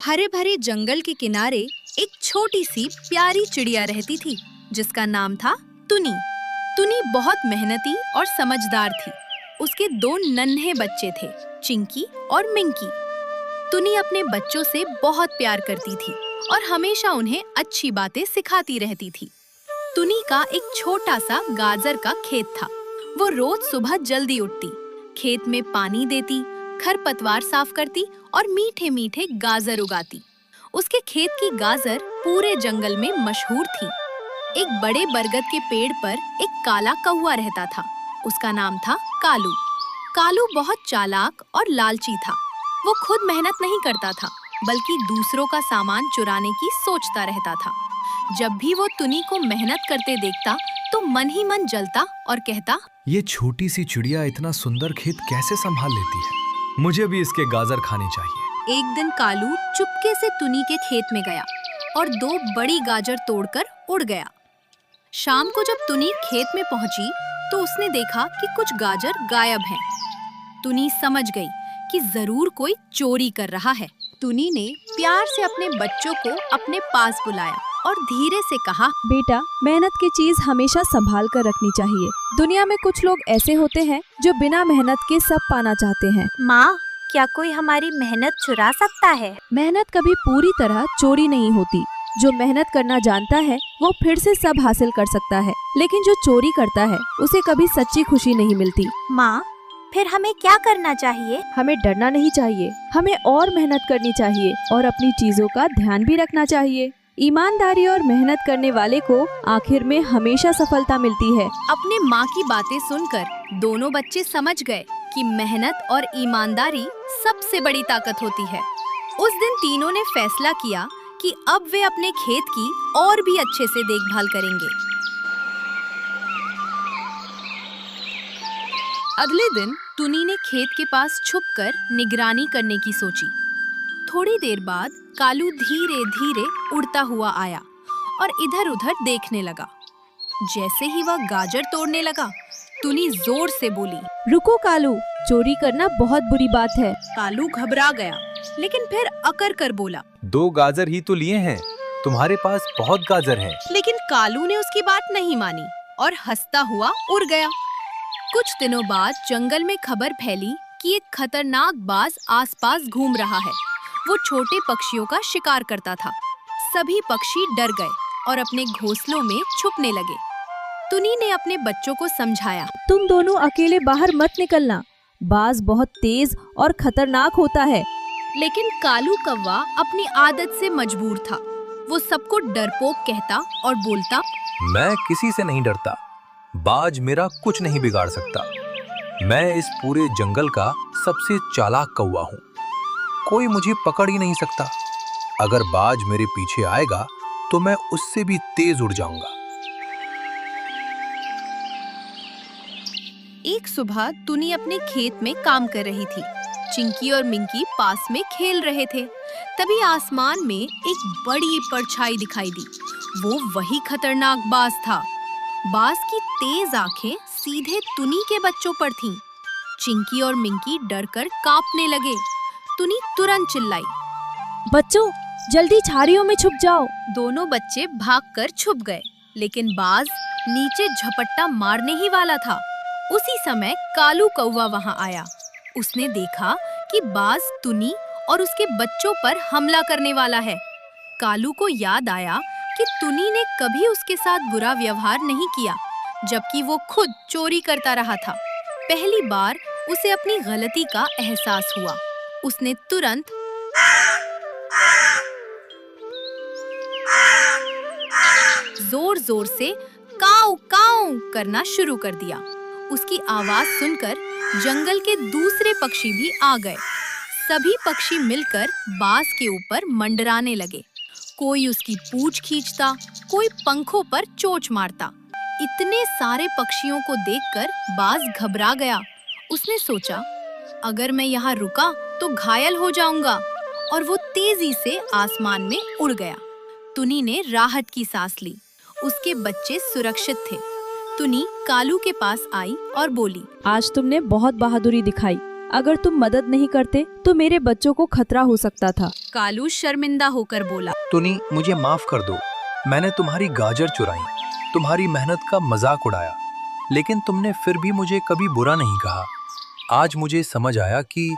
हरे भरे जंगल के किनारे एक छोटी सी प्यारी चिड़िया रहती थी जिसका नाम था तुनी। तुनी बहुत मेहनती और समझदार थी। उसके दो नन्हे बच्चे थे, चिंकी और मिंकी। तुनी अपने बच्चों से बहुत प्यार करती थी और हमेशा उन्हें अच्छी बातें सिखाती रहती थी। तुनी का एक छोटा सा गाजर का खेत था। वो रोज सुबह जल्दी उठती, खेत में पानी देती, खरपतवार साफ करती और मीठे मीठे गाजर उगाती। उसके खेत की गाजर पूरे जंगल में मशहूर थी। एक बड़े बरगद के पेड़ पर एक काला कौवा रहता था। उसका नाम था कालू। कालू बहुत चालाक और लालची था। वो खुद मेहनत नहीं करता था, बल्कि दूसरों का सामान चुराने की सोचता रहता था। जब भी वो तुनी को मेहनत करते देखता तो मन ही मन जलता और कहता, ये छोटी सी चिड़िया इतना सुंदर खेत कैसे संभाल लेती है? मुझे भी इसके गाजर खाने चाहिए। एक दिन कालू चुपके से तुनी के खेत में गया और दो बड़ी गाजर तोड़कर उड़ गया। शाम को जब तुनी खेत में पहुंची तो उसने देखा कि कुछ गाजर गायब हैं। तुनी समझ गई कि जरूर कोई चोरी कर रहा है। तुनी ने प्यार से अपने बच्चों को अपने पास बुलाया और धीरे से कहा, बेटा, मेहनत की चीज हमेशा संभाल कर रखनी चाहिए। दुनिया में कुछ लोग ऐसे होते हैं जो बिना मेहनत के सब पाना चाहते हैं। माँ, क्या कोई हमारी मेहनत चुरा सकता है? मेहनत कभी पूरी तरह चोरी नहीं होती। जो मेहनत करना जानता है वो फिर से सब हासिल कर सकता है, लेकिन जो चोरी करता है उसे कभी सच्ची खुशी नहीं मिलती। माँ, फिर हमें क्या करना चाहिए? हमें डरना नहीं चाहिए, हमें और मेहनत करनी चाहिए और अपनी चीजों का ध्यान भी रखना चाहिए। ईमानदारी और मेहनत करने वाले को आखिर में हमेशा सफलता मिलती है। अपने माँ की बातें सुनकर दोनों बच्चे समझ गए कि मेहनत और ईमानदारी सबसे बड़ी ताकत होती है। उस दिन तीनों ने फैसला किया कि अब वे अपने खेत की और भी अच्छे से देखभाल करेंगे। अगले दिन तुनी ने खेत के पास छुपकर निगरानी करने की सोची। थोड़ी देर बाद कालू धीरे धीरे उड़ता हुआ आया और इधर-उधर देखने लगा। जैसे ही वह गाजर तोड़ने लगा, तुनी जोर से बोली, रुको कालू, चोरी करना बहुत बुरी बात है। कालू घबरा गया, लेकिन फिर अकड़ कर बोला, 2 गाजर ही तो लिए हैं, तुम्हारे पास बहुत गाजर हैं। लेकिन कालू ने उसकी बात नहीं मानी और हंसता हुआ उड़ गया। कुछ दिनों बाद जंगल में खबर फैली कि एक खतरनाक बाज आसपास घूम रहा है। वो छोटे पक्षियों का शिकार करता था। सभी पक्षी डर गए और अपने घोंसलों में छुपने लगे। तुनी ने अपने बच्चों को समझाया, तुम दोनों अकेले बाहर मत निकलना, बाज बहुत तेज और खतरनाक होता है। लेकिन कालू कौवा अपनी आदत से मजबूर था। वो सबको डरपोक कहता और बोलता, मैं किसी से नहीं डरता, बाज मेरा कुछ नहीं बिगाड़ सकता। मैं इस पूरे जंगल का सबसे चालाक कौवा हूँ, कोई मुझे पकड़ ही नहीं सकता। अगर बाज मेरे पीछे आएगा तो मैं उससे भी तेज उड़ जाऊंगा। एक सुबह तुनी अपने खेत में काम कर रही थी। चिंकी और मिंकी पास में खेल रहे थे। तभी आसमान में एक बड़ी परछाई दिखाई दी। वो वही खतरनाक बाज था। बाज की तेज आंखें सीधे तुनी के बच्चों पर थीं। चिंकी और मिंकी डरकर कांपने लगे। तुनी तुरंत चिल्लाई, बच्चों, जल्दी झाड़ियों में छुप जाओ। दोनों बच्चे भागकर छुप गए, लेकिन बाज नीचे झपट्टा मारने ही वाला था। उसी समय कालू कौवा वहां आया। उसने देखा कि बाज तुनी और उसके बच्चों पर हमला करने वाला है। कालू को याद आया कि तुनी ने कभी उसके साथ बुरा व्यवहार नहीं किया, जबकि वो खुद चोरी करता रहा था। पहली बार उसे अपनी गलती का एहसास हुआ। उसने तुरंत जोर-जोर से काऊ काऊ करना शुरू कर दिया। उसकी आवाज सुनकर जंगल के दूसरे पक्षी भी आ गए। सभी पक्षी मिलकर बाज के ऊपर मंडराने लगे। कोई उसकी पूंछ खींचता, कोई पंखों पर चोंच मारता। इतने सारे पक्षियों को देखकर बाज घबरा गया। उसने सोचा, अगर मैं यहाँ रुका तो घायल हो जाऊंगा, और वो तेजी से आसमान में उड़ गया। तुनी ने राहत की सांस ली। उसके बच्चे सुरक्षित थे। तुनी कालू के पास आई और बोली, आज तुमने बहुत बहादुरी दिखाई। अगर तुम मदद नहीं करते तो मेरे बच्चों को खतरा हो सकता था। कालू शर्मिंदा होकर बोला। टुनी, मुझे माफ कर दो। मैंने तुम्हारी गाजर चुराई, तुम्हारी मेहनत का मजाक उड़ाया, लेकिन तुमने फिर भी मुझे कभी बुरा नहीं कहा। आज मुझे समझ आया कि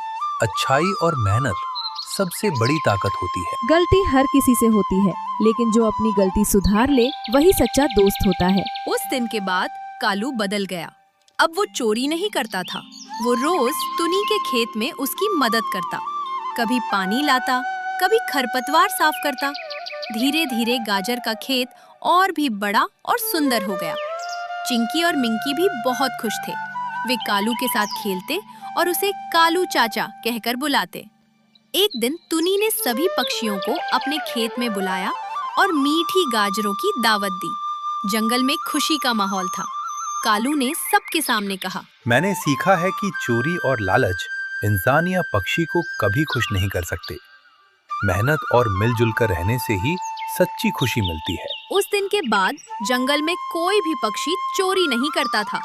अच्छाई और मेहनत सबसे बड़ी ताकत होती है। गलती हर किसी से होती है, लेकिन जो अपनी गलती सुधार ले वही सच्चा दोस्त होता है। उस दिन के बाद कालू बदल गया। अब वो चोरी नहीं करता था। वो रोज टुनी के खेत में उसकी मदद करता, कभी पानी लाता, कभी खरपतवार साफ करता। धीरे धीरे गाजर का खेत और भी बड़ा और सुंदर हो गया। चिंकी और मिंकी भी बहुत खुश थे। वे कालू के साथ खेलते और उसे कालू चाचा कहकर बुलाते। एक दिन टुनी ने सभी पक्षियों को अपने खेत में बुलाया और मीठी गाजरों की दावत दी। जंगल में खुशी का माहौल था। कालू ने सबके सामने कहा, मैंने सीखा है कि चोरी और लालच इंसान या पक्षी को कभी खुश नहीं कर सकते। मेहनत और मिलजुल कर रहने से ही सच्ची खुशी मिलती है। उस दिन के बाद जंगल में कोई भी पक्षी चोरी नहीं करता था।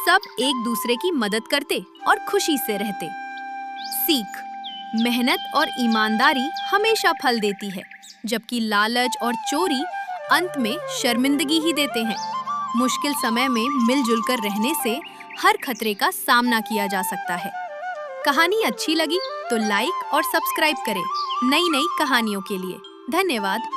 सब एक दूसरे की मदद करते और खुशी से रहते। सीख: मेहनत और ईमानदारी हमेशा फल देती है, जबकि लालच और चोरी अंत में शर्मिंदगी ही देते हैं। मुश्किल समय में मिलजुल कर रहने से हर खतरे का सामना किया जा सकता है। कहानी अच्छी लगी तो लाइक और सब्सक्राइब करें नई नई कहानियों के लिए। धन्यवाद।